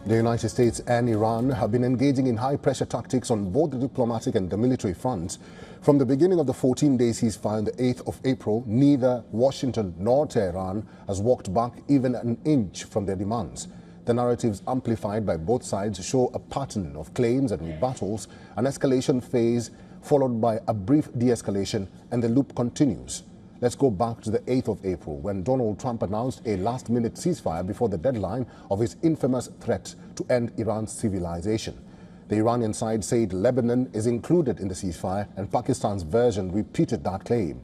The United States and Iran have been engaging in high-pressure tactics on both the diplomatic and the military fronts. From the beginning of the 14-day ceasefire on the 8th of April, neither Washington nor Tehran has walked back even an inch from their demands. The narratives amplified by both sides show a pattern of claims and rebuttals, an escalation phase followed by a brief de-escalation, and the loop continues. Let's go back to the 8th of April when Donald Trump announced a last-minute ceasefire before the deadline of his infamous threat to end Iran's civilization. The Iranian side said Lebanon is included in the ceasefire, and Pakistan's version repeated that claim.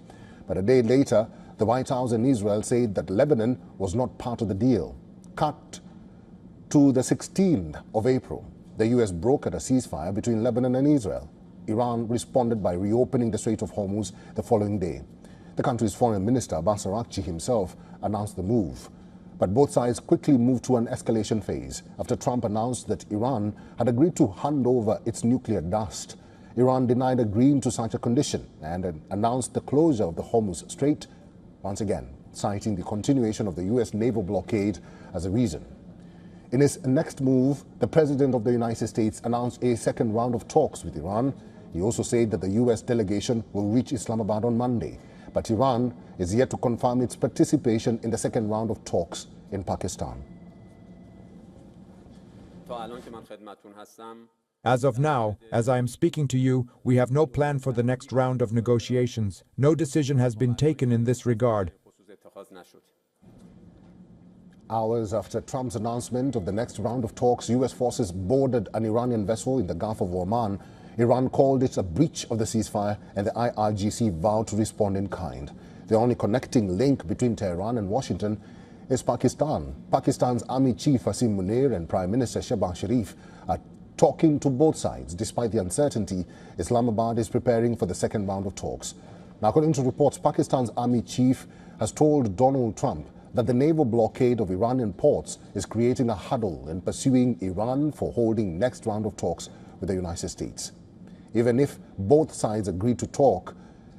But a day later, the White House and Israel said that Lebanon was not part of the deal. Cut to the 16th of April, the U.S. brokered a ceasefire between Lebanon and Israel. Iran responded by reopening the Strait of Hormuz the following day. The country's foreign minister, Abbas Araghchi, himself announced the move. But both sides quickly moved to an escalation phase after Trump announced that Iran had agreed to hand over its nuclear dust. Iran denied agreeing to such a condition and announced the closure of the Hormuz Strait, once again citing the continuation of the U.S. naval blockade as a reason. In his next move, the President of the United States announced a second round of talks with Iran. He also said that the U.S. delegation will reach Islamabad on Monday. But Iran is yet to confirm its participation in the second round of talks in Pakistan. As of now, as I am speaking to you, we have no plan for the next round of negotiations. No decision has been taken in this regard. Hours after Trump's announcement of the next round of talks, U.S. forces boarded an Iranian vessel in the Gulf of Oman. Iran called it a breach of the ceasefire, and the IRGC vowed to respond in kind. The only connecting link between Tehran and Washington is Pakistan. Pakistan's Army Chief Asim Munir and Prime Minister Shehbaz Sharif are talking to both sides. Despite the uncertainty, Islamabad is preparing for the second round of talks. Now, according to reports, Pakistan's Army Chief has told Donald Trump that the naval blockade of Iranian ports is creating a huddle and pursuing Iran for holding next round of talks with the United States. Even if both sides agree to talk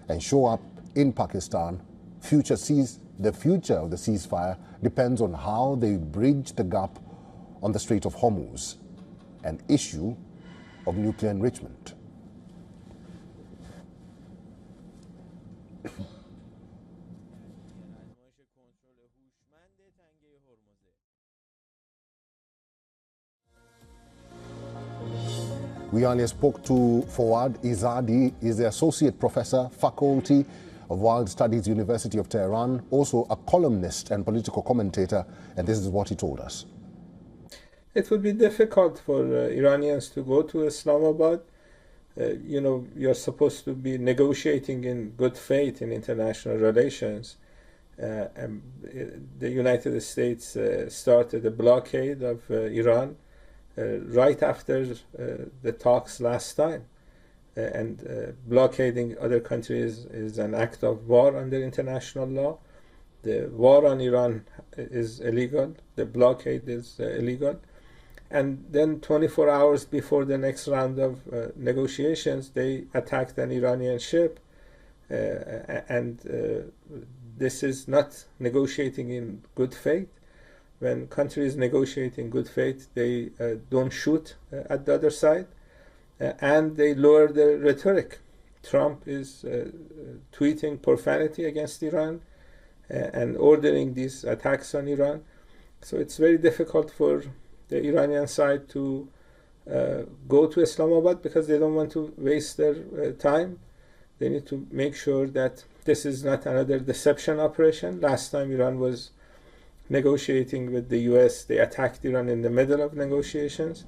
and show up in Pakistan, the future of the ceasefire depends on how they bridge the gap on the Strait of Hormuz, an issue of nuclear enrichment. We earlier spoke to Fawad Izadi. He's the Associate Professor, Faculty of World Studies, University of Tehran, also a columnist and political commentator, and this is what he told us. It would be difficult for Iranians to go to Islamabad. You're supposed to be negotiating in good faith in international relations. The United States started a blockade of Iran right after the talks last time. Blockading other countries is an act of war under international law. The war on Iran is illegal. The blockade is illegal. And then 24 hours before the next round of negotiations, they attacked an Iranian ship. This is not negotiating in good faith. When countries negotiate in good faith, they don't shoot at the other side, and they lower their rhetoric. Trump is tweeting profanity against Iran and ordering these attacks on Iran. So it's very difficult for the Iranian side to go to Islamabad because they don't want to waste their time. They need to make sure that this is not another deception operation. Last time Iran was negotiating with the US, they attacked Iran in the middle of negotiations.